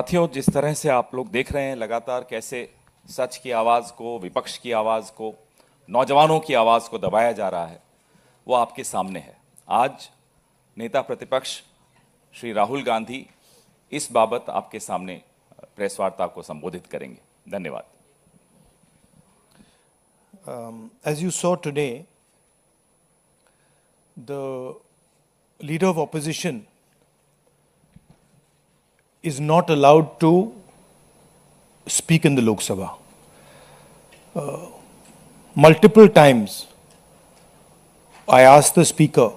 साथियों, जिस तरह से आप लोग देख रहे हैं लगातार कैसे सच की आवाज को, विपक्ष की आवाज को, नौजवानों की आवाज को दबाया जा रहा है, वो आपके सामने है। आज नेता प्रतिपक्ष श्री राहुल गांधी इस बाबत आपके सामने प्रेस वार्ता को संबोधित करेंगे। धन्यवाद। As you saw today, the leader of opposition is not allowed to speak in the Lok Sabha. Multiple times I asked the speaker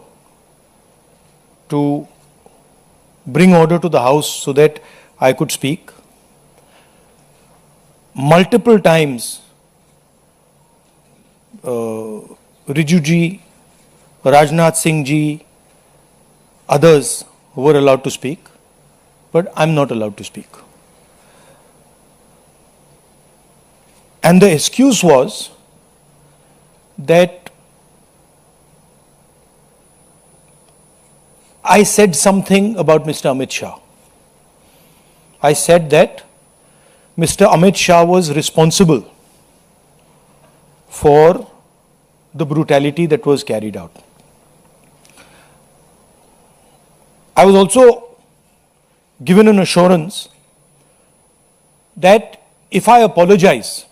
to bring order to the house so that I could speak. Multiple times Riju ji, Rajnath Singh ji, others were allowed to speak, but I'm not allowed to speak. And the excuse was that I said something about Mr. Amit Shah. I said that Mr. Amit Shah was responsible for the brutality that was carried out. I was also given an assurance that if I apologize,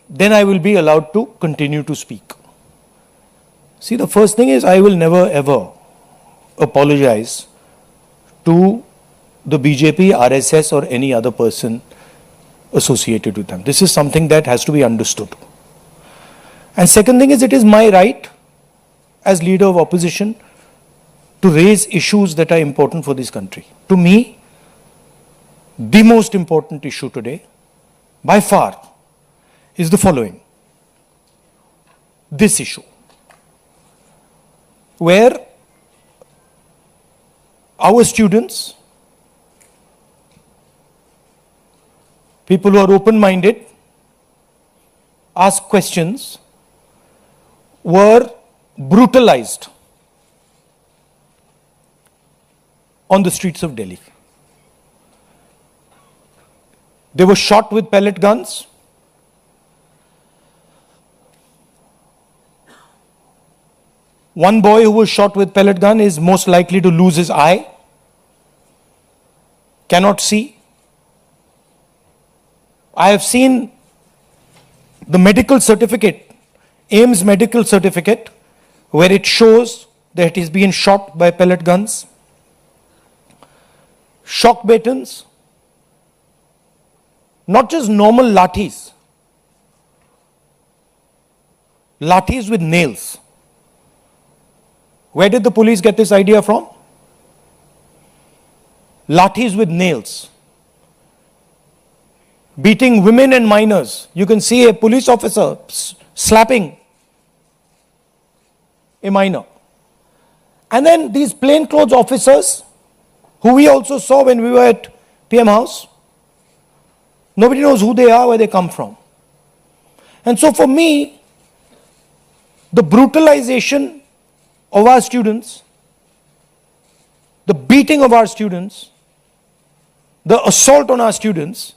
then I will be allowed to continue to speak. See, the first thing is I will never ever apologize to the BJP, RSS or any other person associated with them. This is something that has to be understood. And second thing is, it is my right as leader of opposition to raise issues that are important for this country. To me, the most important issue today, by far, is the following. This issue, where our students, people who are open-minded, ask questions, were brutalized on the streets of Delhi. They were shot with pellet guns. One boy who was shot with pellet gun is most likely to lose his eye, cannot see. I have seen the medical certificate, AIIMS medical certificate, where it shows that he's been shot by pellet guns. Shock batons, not just normal lathis, lathis with nails. Where did the police get this idea from? Lathis with nails. Beating women and minors. You can see a police officer slapping a minor. And then these plainclothes officers, who we also saw when we were at PM House, nobody knows who they are, where they come from. And so for me, the brutalization of our students, the beating of our students, the assault on our students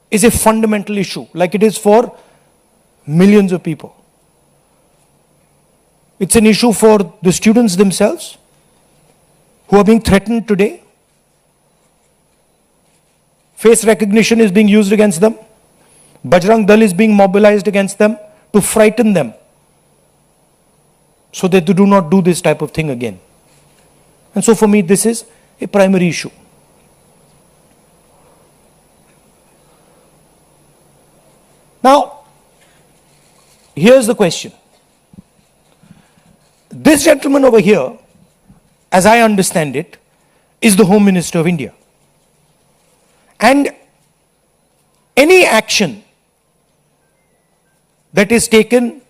is a fundamental issue, like it is for millions of people. It's an issue for the students themselves who are being threatened today. Face recognition is being used against them. Bajrang Dal is being mobilized against them to frighten them so that they do not do this type of thing again. And so for me, this is a primary issue. Now, here's the question. This gentleman over here, as I understand it, is the Home Minister of India. And any action that is taken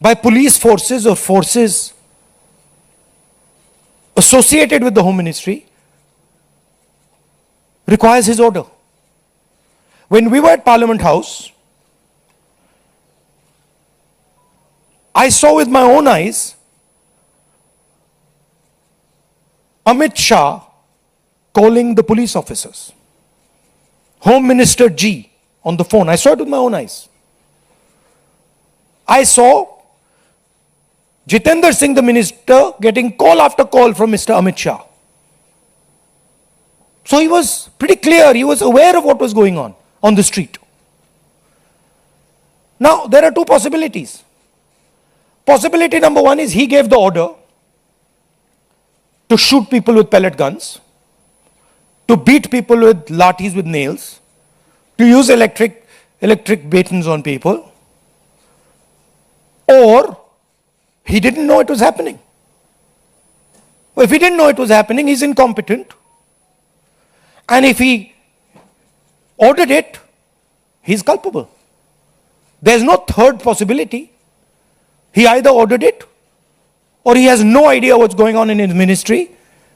by police forces or forces associated with the Home Ministry requires his order. When we were at Parliament House, I saw with my own eyes Amit Shah calling the police officers. Home Minister G on the phone. I saw it with my own eyes. I saw Jitendra Singh, the minister, getting call after call from Mr. Amit Shah. So he was pretty clear. He was aware of what was going on the street. Now, there are two possibilities. Possibility number one is he gave the order to shoot people with pellet guns, to beat people with lathis with nails, to use electric batons on people, or he didn't know it was happening. Well, if he didn't know it was happening, he's incompetent. And if he ordered it, he's culpable. There's no third possibility. He either ordered it, or he has no idea what's going on in his ministry,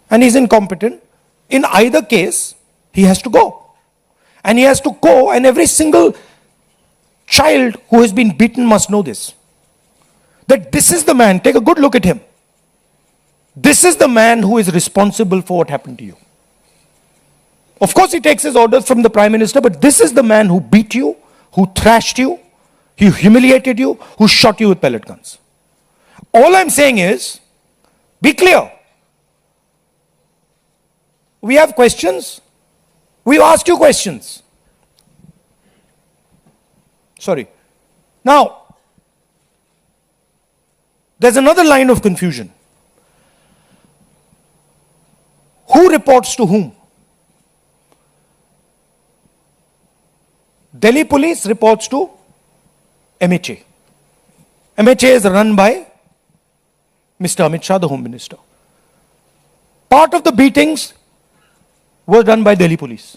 and he's incompetent. In either case, he has to go. And he has to go, and every single child who has been beaten must know this. That this is the man, take a good look at him. This is the man who is responsible for what happened to you. Of course, he takes his orders from the Prime Minister, but this is the man who beat you, who thrashed you, who humiliated you, who shot you with pellet guns. All I'm saying is, be clear. We have questions. We've asked you questions. Sorry. Now, there's another line of confusion. Who reports to whom? Delhi police reports to MHA. MHA is run by Mr. Amit Shah, the Home Minister. Part of the beatings was done by Delhi police.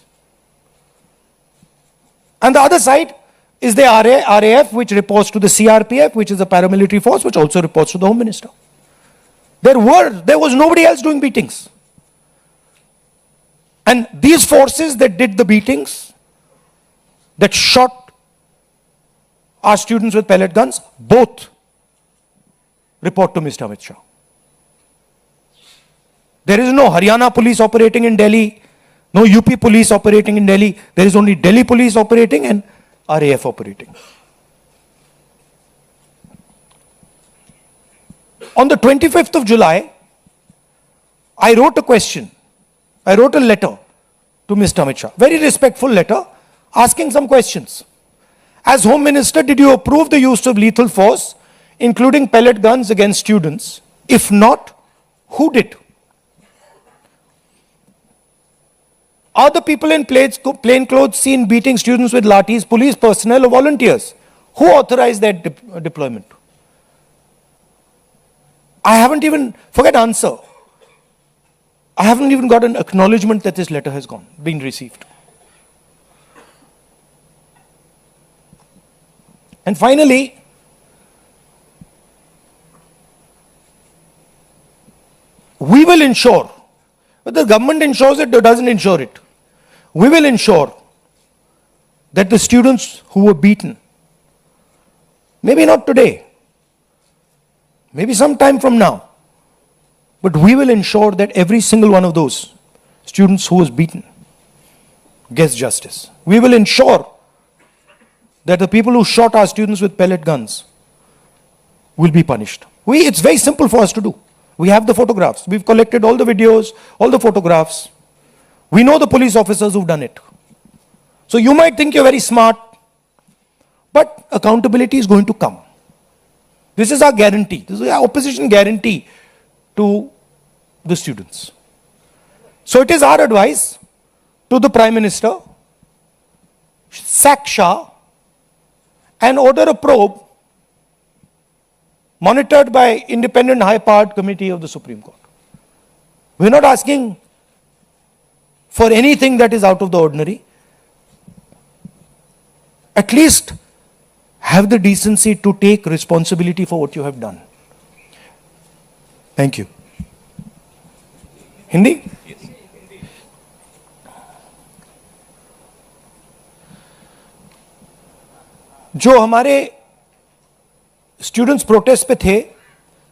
And the other side is the RAF, which reports to the CRPF, which is a paramilitary force, which also reports to the Home Minister. There was nobody else doing beatings. And these forces that did the beatings, that shot our students with pellet guns, both report to Mr. Amit Shah. There is no Haryana police operating in Delhi, no UP police operating in Delhi. There is only Delhi police operating and RAF operating. On the 25th of July, I wrote a question. I wrote a letter to Mr. Amit Shah, very respectful letter, asking some questions. As Home Minister, did you approve the use of lethal force, including pellet guns against students? If not, who did? Are the people in plain clothes seen beating students with lathis, police personnel or volunteers? Who authorized that deployment? I haven't even, forget answer. I haven't even got an acknowledgement that this letter has been received. And finally, we will ensure, whether the government ensures it or doesn't ensure it, we will ensure that the students who were beaten, maybe not today, maybe some time from now, but we will ensure that every single one of those students who was beaten gets justice. We will ensure that the people who shot our students with pellet guns will be punished. It's very simple for us to do. We have the photographs. We've collected all the videos, all the photographs. We know the police officers who've done it. So you might think you're very smart, but accountability is going to come. This is our guarantee. This is our opposition guarantee to the students. So it is our advice to the Prime Minister, sack Shah and order a probe monitored by independent high-powered committee of the Supreme Court. We're not asking for anything that is out of the ordinary. At least have the decency to take responsibility for what you have done. Thank you. Hindi? जो हमारे students protest पे थे,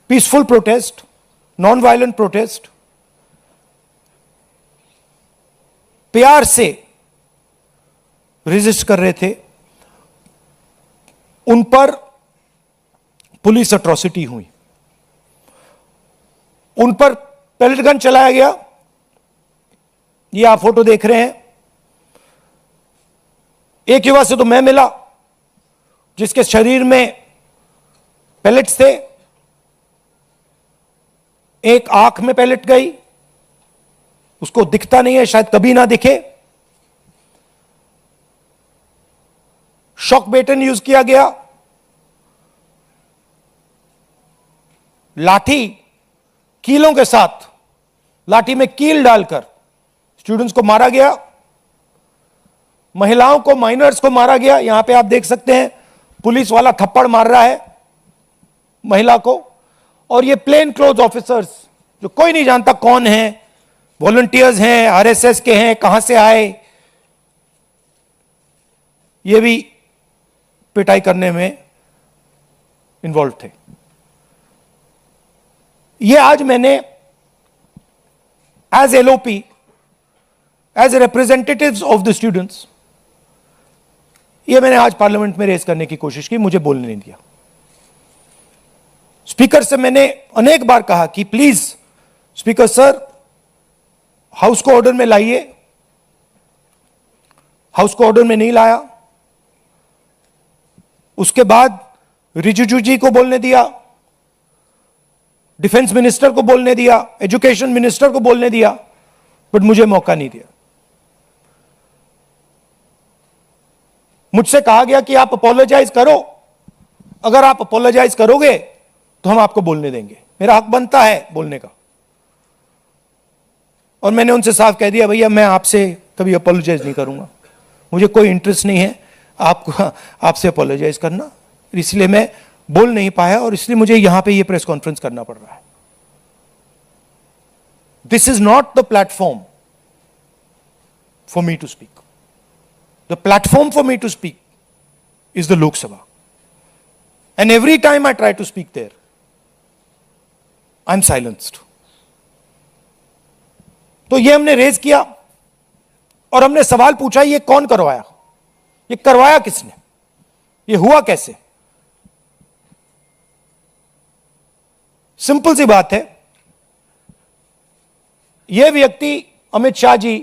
peaceful protest, non violent protest, प्यार से resist कर रहे थे, उन पर पुलिस अट्रॉसिटी हुई, उन पर पेलेट गन चलाया गया। ये आप फोटो देख रहे हैं। एक युवा से तो मैं मिला जिसके शरीर में पेलेट्स थे, एक आंख में पेलेट गई, उसको दिखता नहीं है, शायद कभी ना दिखे। शॉक बेटन यूज किया गया, लाठी कीलों के साथ, लाठी में कील डालकर स्टूडेंट्स को मारा गया, महिलाओं को, माइनर्स को मारा गया। यहां पे आप देख सकते हैं पुलिस वाला थप्पड़ मार रहा है महिला को, और ये प्लेन क्लोथ ऑफिसर्स जो कोई नहीं जानता कौन है, वॉलंटियर्स हैं, आरएसएस के हैं, कहां से आए, ये भी पिटाई करने में इन्वॉल्व थे। ये आज मैंने as LOP, as representatives of the students, ये मैंने आज पार्लियामेंट में रेज करने की कोशिश की, मुझे बोलने नहीं दिया। स्पीकर से मैंने अनेक बार कहा कि प्लीज स्पीकर सर, हाउस को ऑर्डर में लाइए, हाउस को ऑर्डर में नहीं लाया। उसके बाद रिजिजू जी को बोलने दिया, डिफेंस मिनिस्टर को बोलने दिया, एजुकेशन मिनिस्टर को बोलने दिया, बट मुझे मौका नहीं दिया। मुझसे कहा गया कि आप अपोलोजाइज करो, अगर आप अपोलोजाइज करोगे तो हम आपको बोलने देंगे। मेरा हक बनता है बोलने का, और मैंने उनसे साफ कह दिया, भैया मैं आपसे कभी अपोलोजाइज नहीं करूंगा, मुझे कोई इंटरेस्ट नहीं है आपसे अपोलोजाइज करना, इसलिए मैं बोल नहीं पाया, और इसलिए मुझे यहां पे ये प्रेस कॉन्फ्रेंस करना पड़ रहा है। This is not the platform for me to speak. The platform for me to speak is the Lok Sabha, and every time I try to speak there, I am silenced. तो ये हमने रेज किया, और हमने सवाल पूछा, ये कौन करवाया, ये करवाया किसने, ये हुआ कैसे। सिंपल सी बात है, यह व्यक्ति अमित शाह जी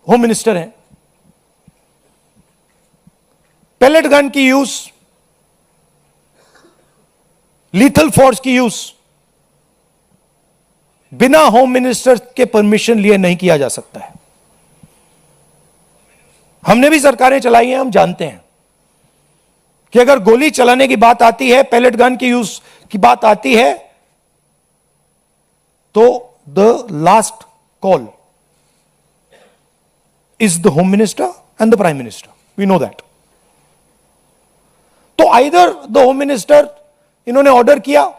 होम मिनिस्टर हैं, पेलेट गन की यूज, लीथल फोर्स की यूज बिना होम मिनिस्टर के परमिशन लिए नहीं किया जा सकता है। हमने भी सरकारें चलाई हैं, हम जानते हैं कि अगर गोली चलाने की बात आती है, पेलेट गन की यूज की बात आती है, तो the last call is the home minister and the prime minister, we know that. तो आइदर द होम मिनिस्टर, इन्होंने ऑर्डर किया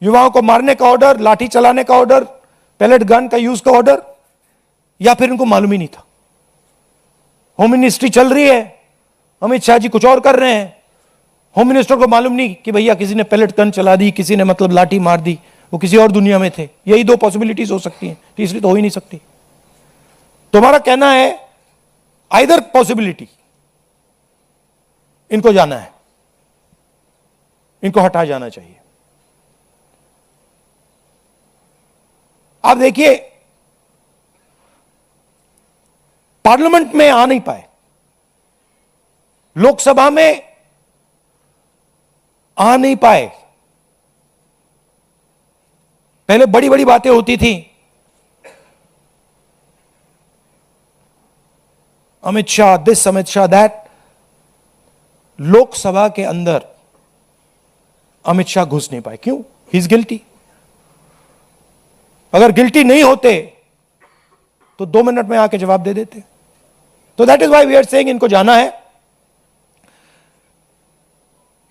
युवाओं को मारने का ऑर्डर, लाठी चलाने का ऑर्डर, पेलेट गन का यूज का ऑर्डर, या फिर इनको मालूम ही नहीं था। होम मिनिस्ट्री चल रही है, अमित शाह जी कुछ और कर रहे हैं, होम मिनिस्टर को मालूम नहीं कि भैया किसी ने पेलेट गन चला दी, किसी ने मतलब लाठी मार दी, वो किसी और दुनिया में थे। यही दो पॉसिबिलिटीज हो सकती हैं, तीसरी तो हो ही नहीं सकती। तुम्हारा कहना है आइदर पॉसिबिलिटी, इनको जाना है, इनको हटा जाना चाहिए। आप देखिए, पार्लियामेंट में आ नहीं पाए, लोकसभा में आ नहीं पाए। पहले बड़ी बड़ी बातें होती थी, अमित शाह दिस, अमित शाह दैट। लोकसभा के अंदर अमित शाह घुस नहीं पाए। क्यों? He is guilty. अगर गिल्टी नहीं होते तो 2 मिनट में आके जवाब दे देते। तो that is why we are saying इनको जाना है।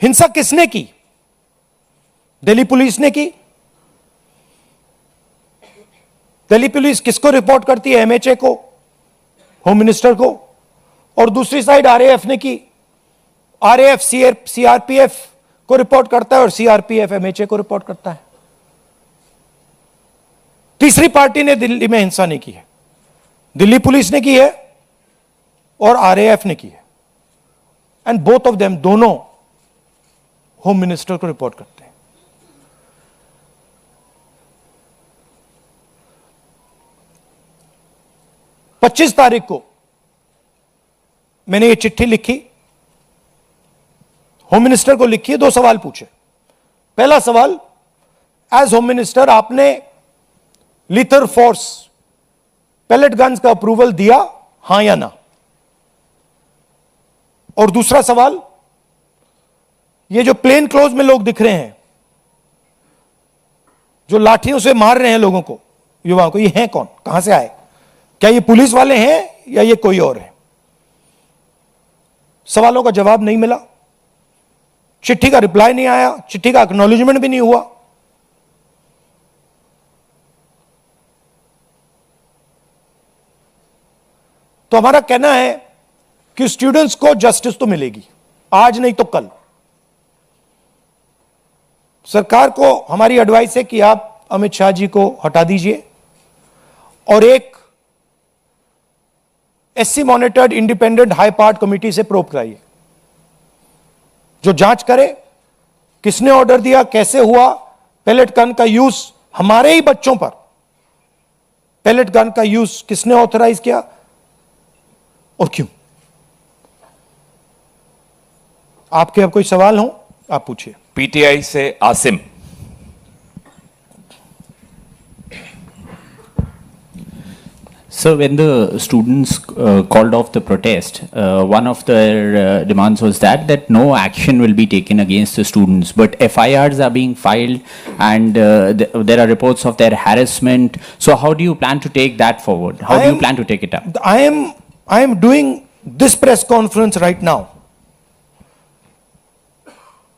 हिंसा किसने की? दिल्ली पुलिस ने की। दिल्ली पुलिस किसको रिपोर्ट करती है? एमएचए को, होम मिनिस्टर को। और दूसरी साइड आरएएफ ने की। आरएएफ सीआरपीएफ को रिपोर्ट करता है और सीआरपीएफ एमएचए को रिपोर्ट करता है। तीसरी पार्टी ने दिल्ली में हिंसा नहीं की है, दिल्ली पुलिस ने की है और आरएएफ ने की है। एंड बोथ ऑफ देम, दोनों होम मिनिस्टर को रिपोर्ट करते हैं। पच्चीस तारीख को मैंने ये चिट्ठी लिखी, होम मिनिस्टर को लिखी है, 2 सवाल पूछे। पहला सवाल, एज होम मिनिस्टर आपने लीथल फोर्स पैलेट गन्स का अप्रूवल दिया, हां या ना? और दूसरा सवाल, ये जो प्लेन क्लोज में लोग दिख रहे हैं, जो लाठियों से मार रहे हैं लोगों को, युवाओं को, ये हैं कौन, कहां से आए? क्या ये पुलिस वाले हैं या ये कोई और है? सवालों का जवाब नहीं मिला, चिट्ठी का रिप्लाई नहीं आया, चिट्ठी का एक्नॉलेजमेंट भी नहीं हुआ। तो हमारा कहना है कि स्टूडेंट्स को जस्टिस तो मिलेगी, आज नहीं तो कल। सरकार को हमारी एडवाइस है कि आप अमित शाह जी को हटा दीजिए और एक SC monitored independent high part committee से प्रोब कराइए, जो जांच करे किसने ऑर्डर दिया, कैसे हुआ, पैलेट गन का यूज हमारे ही बच्चों पर, पैलेट गन का यूज किसने ऑथराइज किया और क्यों। आपके अब कोई सवाल हो आप पूछिए। पीटीआई से Asim. So when the students called off the protest, one of their demands was that no action will be taken against the students, but FIRs are being filed and there are reports of their harassment. So how do you plan to take that forward? How do you plan to take it up? I am doing this press conference right now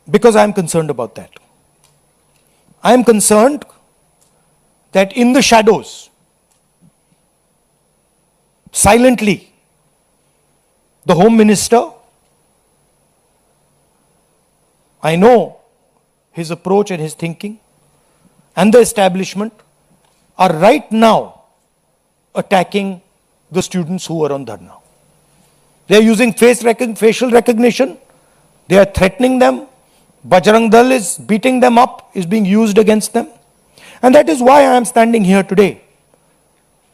because I am concerned about that. I am concerned that in the shadows, silently, the Home Minister, I know his approach and his thinking, and the establishment are right now attacking the students who are on dharna. They are using facial recognition, they are threatening them. Bajrang Dal is beating them up, is being used against them. And that is why I am standing here today.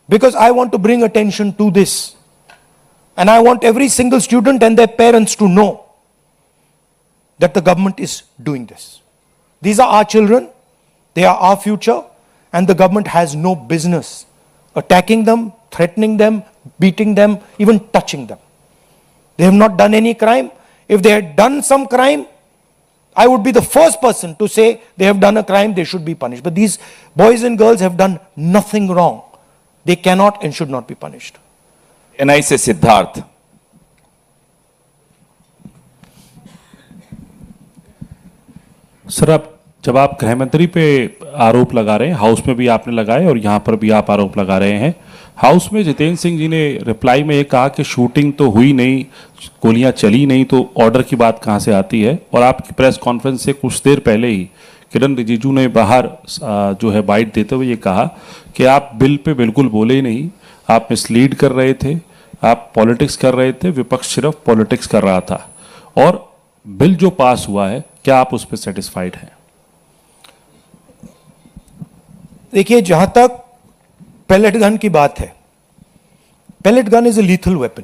Because I want to bring attention to this. And I want every single student and their parents to know that the government is doing this. These are our children, they are our future, and the government has no business attacking them, threatening them, beating them, even touching them. They have not done any crime. If they had done some crime, I would be the first person to say they have done a crime, they should be punished. But these boys and girls have done nothing wrong. They cannot and should not be punished. NI से Siddharth. Sir, जब आप गृह मंत्री पे आरोप लगा रहे हैं, हाउस में भी आपने लगाए और यहाँ पर भी आप आरोप लगा रहे हैं। हाउस में जितेंद्र सिंह जी ने रिप्लाई में ये कहा कि शूटिंग तो हुई नहीं, गोलियां चली नहीं, तो ऑर्डर की बात कहाँ से आती है? और आपकी प्रेस कॉन्फ्रेंस से कुछ देर पहले ही किरण रिजिजू ने बाहर जो है बाइट देते हुए ये कहा कि आप बिल पे बिल्कुल बोले ही नहीं, आप मिसलीड कर रहे थे, आप पॉलिटिक्स कर रहे थे, विपक्ष सिर्फ पॉलिटिक्स कर रहा था। और बिल जो पास हुआ है, क्या आप उस पर सेटिस्फाइड हैं? देखिए, जहां तक पैलेट गन की बात है, pellet gun is a lethal weapon.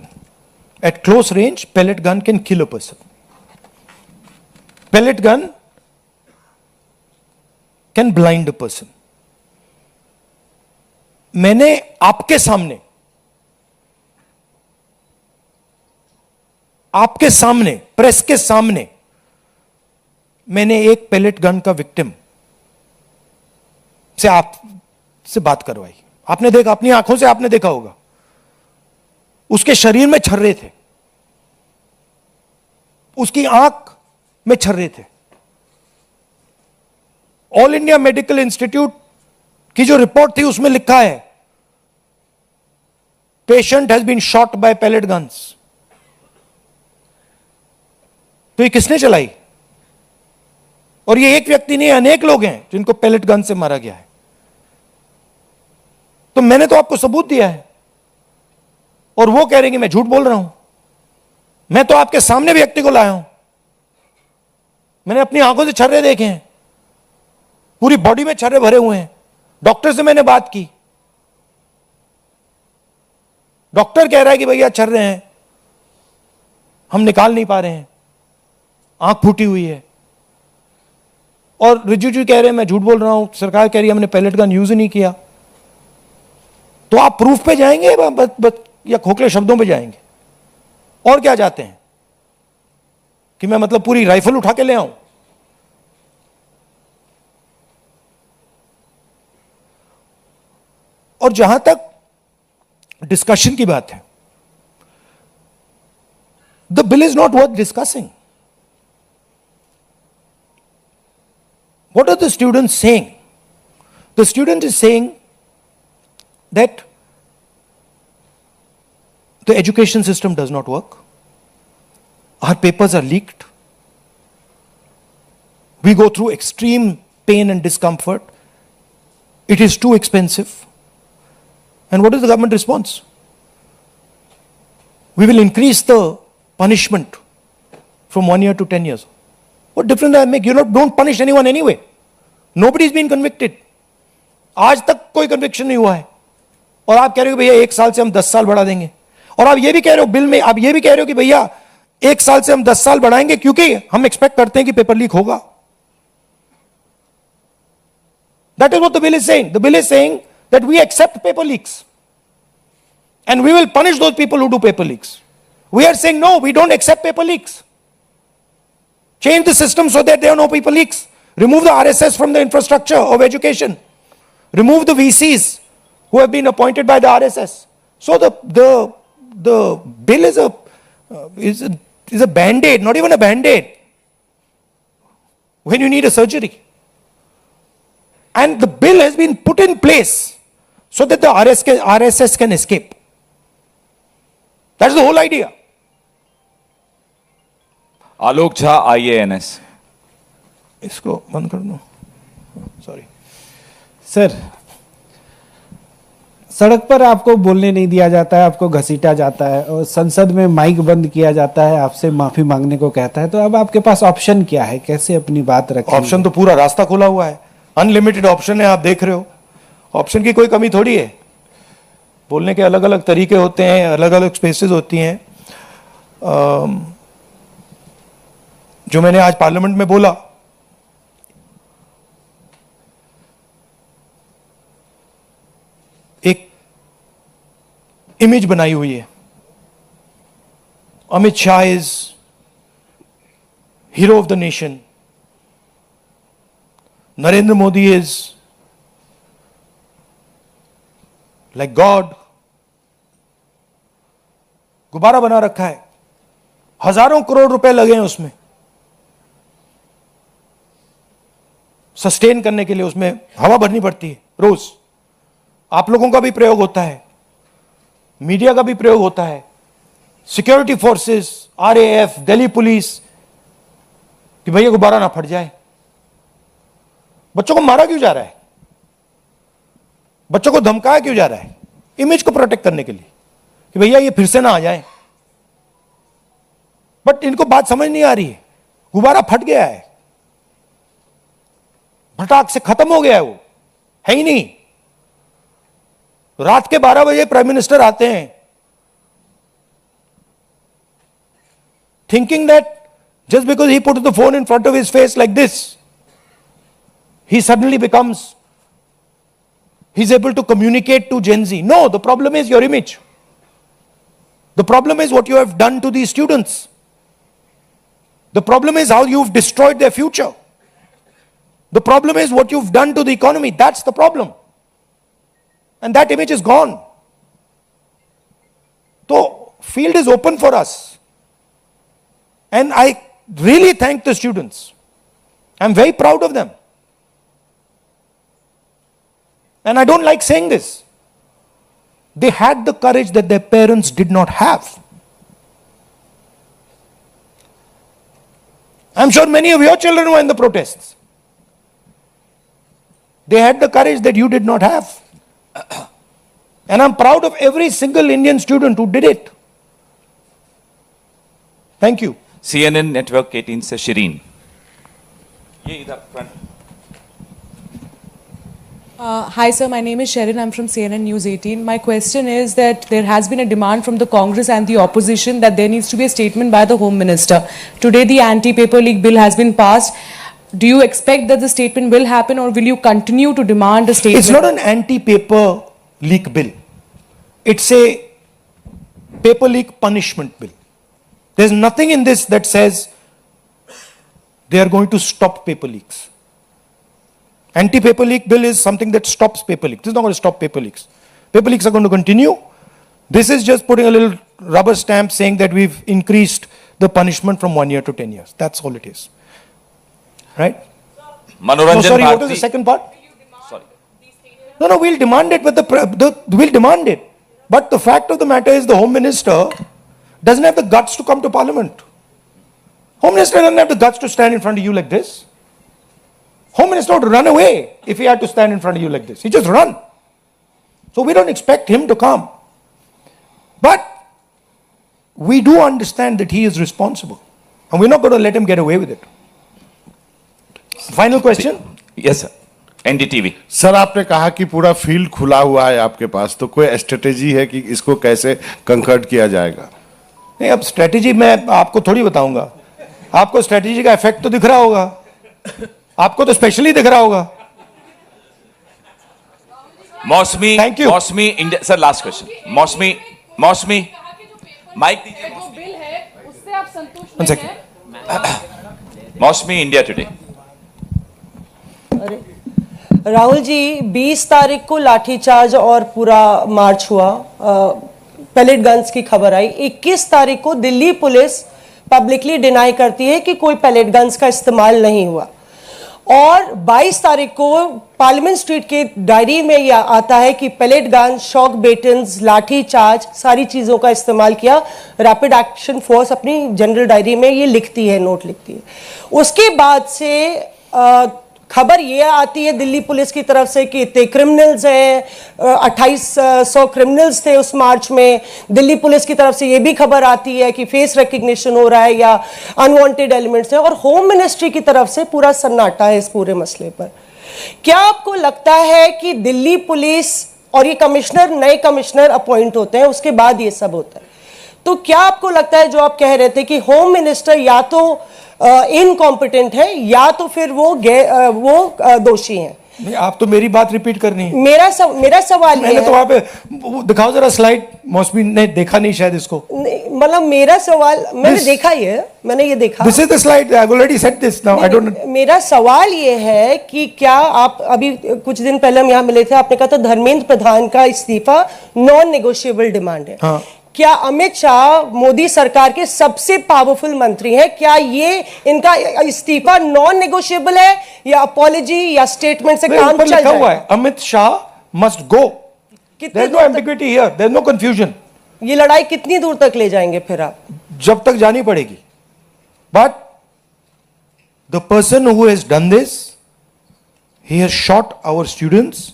Eight close range, pellet gun can kill a person. Pellet gun can blind a person. मैंने आपके सामने प्रेस के सामने मैंने एक पैलेट गन का विक्टिम से आपसे बात करवाई। आपने देखा, अपनी आंखों से आपने देखा होगा, उसके शरीर में छर्रे थे, उसकी आंख में छर्रे थे। ऑल इंडिया मेडिकल इंस्टीट्यूट की जो रिपोर्ट थी उसमें लिखा है patient has been shot by pellet guns. तो ये किसने चलाई? और ये एक व्यक्ति नहीं, अनेक लोग हैं जिनको पैलेट गन से मारा गया है। तो मैंने तो आपको सबूत दिया है और वो कह रहे हैं कि मैं झूठ बोल रहा हूं। मैं तो आपके सामने व्यक्ति को लाया हूं, मैंने अपनी आंखों से छर्रे देखे हैं, पूरी बॉडी में छर्रे भरे हुए हैं। डॉक्टर से मैंने बात की, डॉक्टर कह रहा है कि भैया छर्रे हैं, हम निकाल नहीं पा रहे हैं, आंख फूटी हुई है। और रिजिजू कह रहे हैं मैं झूठ बोल रहा हूं, सरकार कह रही है हमने पैलेट गन यूज ही नहीं किया। तो आप प्रूफ पे जाएंगे या खोखले शब्दों पे जाएंगे? और क्या चाहते हैं कि मैं मतलब पूरी राइफल उठा के ले आऊं? और जहां तक डिस्कशन की बात है, the bill is not worth discussing. What are the students saying? The student is saying that the education system does not work. Our papers are leaked. We go through extreme pain and discomfort. It is too expensive. And what is the government response? We will increase the punishment from 1 year to 10 years. What difference does that make? Don't punish anyone anyway. Nobody has been convicted. आज तक कोई conviction नहीं हुआ है और आप कह रहे हो भैया 1 साल से हम 10 साल बढ़ा देंगे। और आप ये भी कह रहे हो बिल में, आप ये भी कह रहे हो कि भैया 1 साल से हम 10 साल बढ़ाएंगे क्योंकि हम एक्सपेक्ट करते हैं कि पेपर लीक होगा। That is what the bill is saying. The bill is saying that we accept paper leaks and we will punish those people who do paper leaks. We are saying no, we don't accept paper leaks. Change the system so that there are no paper leaks. Remove the RSS from the infrastructure of education. Remove the VCs who have been appointed by the RSS. So the bill is a band-aid, not even a band-aid, when you need a surgery. And the bill has been put in place so that the RSS can escape. That's the whole idea. Alok Jha, IANS। इसको बंद कर दो, sorry sir. सड़क पर आपको बोलने नहीं दिया जाता है, आपको घसीटा जाता है और संसद में माइक बंद किया जाता है, आपसे माफी मांगने को कहता है। तो अब आपके पास ऑप्शन क्या है, कैसे अपनी बात रखें? ऑप्शन तो पूरा रास्ता खुला हुआ है, अनलिमिटेड ऑप्शन है, आप देख रहे हो। ऑप्शन की कोई कमी थोड़ी है। बोलने के अलग अलग तरीके होते हैं, अलग अलग स्पेसेस होती हैं। जो मैंने आज पार्लियामेंट में बोला, एक इमेज बनाई हुई है। Amit Shah is hero of the nation, Narendra Modi is like God. गुब्बारा बना रखा है, हजारों करोड़ रुपए लगे हैं उसमें सस्टेन करने के लिए, उसमें हवा भरनी पड़ती है रोज। आप लोगों का भी प्रयोग होता है, मीडिया का भी प्रयोग होता है, security forces, RAF, Delhi police, कि भैया गुब्बारा ना फट जाए। बच्चों को मारा क्यों जा रहा है? बच्चों को धमकाया क्यों जा रहा है? इमेज को प्रोटेक्ट करने के लिए कि भैया ये फिर से ना आ जाए। बट इनको बात समझ नहीं आ रही है। गुब्बारा फट गया है, फटाक से खत्म हो गया है, वो है ही नहीं। रात के 12 बजे प्राइम मिनिस्टर आते हैं thinking that just because he puts the phone in front of his face like this, he suddenly he's able to communicate to Gen Z. No, the problem is your image. The problem is what you have done to these students. The problem is how you've destroyed their future. The problem is what you've done to the economy. That's the problem. And that image is gone. So, field is open for us. And I really thank the students. I'm very proud of them. And I don't like saying this. They had the courage that their parents did not have. I'm sure many of your children were in the protests. They had the courage that you did not have. And I'm proud of every single Indian student who did it. Thank you. CNN network 18 से शिरीन, ये इधर front. Hi sir, my name is Sherin. I'm from CNN News 18. My question is that there has been a demand from the Congress and the opposition that there needs to be a statement by the Home Minister. Today the anti-paper leak bill has been passed. Do you expect that the statement will happen, or will you continue to demand a statement? It's not an anti-paper leak bill. It's a paper leak punishment bill. There's nothing in this that says they are going to stop paper leaks. Anti-paper leak bill is something that stops paper leaks. This is not going to stop paper leaks. Paper leaks are going to continue. This is just putting a little rubber stamp saying that we've increased the punishment from 1 year to 10 years. That's all it is. Right? No, मनोरंजन sorry, what was the Bharti, second part? sorry, No, we'll demand it, but we'll demand it. But the fact of the matter is the Home Minister doesn't have the guts to come to Parliament. Home Minister doesn't have the guts to stand in front of you like this. Home Minister would run away if he had to stand in front of you like this. He just run. So we don't expect him to come. But we do understand that he is responsible. And we're not going to let him get away with it. Final question? Yes sir, NDTV. Sir आपने कहा कि पूरा field खुला हुआ है आपके पास, तो कोई स्ट्रेटेजी है कि इसको कैसे कंकर्ड किया जाएगा? नहीं, अब स्ट्रेटेजी मैं आपको थोड़ी बताऊंगा। आपको स्ट्रेटेजी का इफेक्ट तो दिख रहा होगा, आपको तो स्पेशली दिख रहा होगा। मौसमी, Thank you. मौसमी इंडिया, सर लास्ट क्वेश्चन। मौसमी माइक दीजिए। जो बिल है उससे आप संतुष्ट One नहीं second. हैं? मौसमी इंडिया टुडे। राहुल जी, 20 तारीख को लाठीचार्ज और पूरा मार्च हुआ, पैलेट गन्स की खबर आई। 21 तारीख को दिल्ली पुलिस पब्लिकली डिनाई करती है कि कोई पैलेट गन्स का इस्तेमाल नहीं हुआ, और 22 तारीख को पार्लियामेंट स्ट्रीट के डायरी में यह आता है कि पैलेट गन, शॉक बेटन्स, लाठीचार्ज, सारी चीजों का इस्तेमाल किया। रैपिड एक्शन फोर्स अपनी जनरल डायरी में ये लिखती है, नोट लिखती है। उसके बाद से खबर ये आती है दिल्ली पुलिस की तरफ से कि इतने क्रिमिनल्स हैं, 2800 क्रिमिनल्स थे उस मार्च में। दिल्ली पुलिस की तरफ से ये भी खबर आती है कि फेस रिकग्निशन हो रहा है या अनवांटेड एलिमेंट्स हैं, और होम मिनिस्ट्री की तरफ से पूरा सन्नाटा है इस पूरे मसले पर। क्या आपको लगता है कि दिल्ली पुलिस, और ये कमिश्नर, नए कमिश्नर अपॉइंट होते हैं, उसके बाद ये सब होता है, तो क्या आपको लगता है जो आप कह रहे थे कि होम मिनिस्टर या तो इनकॉम्पिटेंट है या तो फिर वो दोषी हैं? नहीं, आप तो मेरी बात रिपीट करनी है। मेरा सवाल ये मैंने है, तो वहां पे दिखाओ जरा स्लाइड, मौसमी ने देखा नहीं शायद इसको। मतलब मेरा सवाल, मैंने देखा ही है, मैंने ये देखा। This is the slide, I have already said this now, I don't. मेरा सवाल ये है कि क्या आप, अभी कुछ दिन पहले हम यहाँ मिले थे, आपने कहा था धर्मेंद्र प्रधान का इस्तीफा नॉन नेगोशिएबल डिमांड है। हाँ। क्या अमित शाह मोदी सरकार के सबसे पावरफुल मंत्री हैं, क्या ये इनका इस्तीफा नॉन नेगोशिएबल है या अपॉलॉजी या स्टेटमेंट से काम चल लिखा हुआ जाएगा? है Amit Shah must go. There is no ambiguity here, there is no confusion. ये लड़ाई कितनी दूर तक ले जाएंगे फिर आप? जब तक जानी पड़ेगी। But the person who has done this, he has shot our students,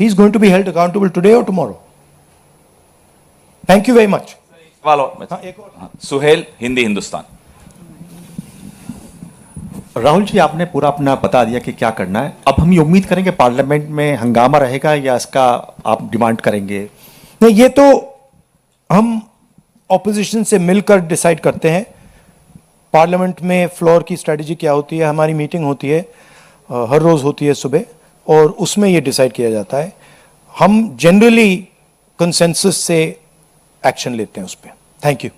he is going to be held accountable today और tomorrow. Thank you very much. Suhail, Hindi Hindustan. Rahul ji, आपने पूरा अपना बता दिया कि क्या करना है। अब हम ये उम्मीद करेंगे पार्लियामेंट में हंगामा रहेगा या इसका आप डिमांड करेंगे? नहीं, ये तो हम ऑपोजिशन से मिलकर डिसाइड करते हैं। पार्लियामेंट में फ्लोर की स्ट्रेटजी क्या होती है, हमारी मीटिंग होती है, हर रोज होती है सुबह, और उसमें ये डिसाइड किया जाता है। हम जनरली कंसेंसस से एक्शन लेते हैं उस पर। Thank you.